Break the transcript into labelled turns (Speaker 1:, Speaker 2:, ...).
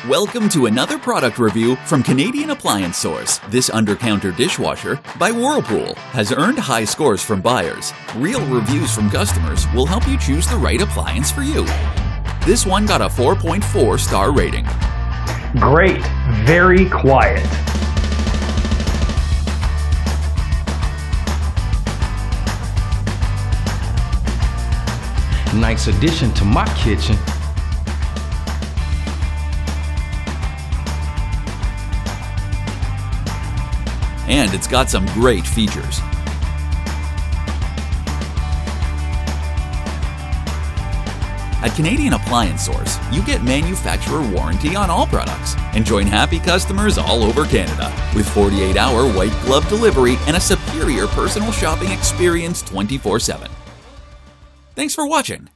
Speaker 1: Welcome to another product review from Canadian Appliance Source. This Undercounter Dishwasher by Whirlpool has earned high scores from buyers. Real reviews from customers will help you choose the right appliance for you. This one got a 4.4 star rating.
Speaker 2: Great, very quiet.
Speaker 3: Nice addition to my kitchen.
Speaker 1: And it's got some great features. At Canadian Appliance Source, you get manufacturer warranty on all products and join happy customers all over Canada with 48-hour white glove delivery and a superior personal shopping experience 24/7. Thanks for watching.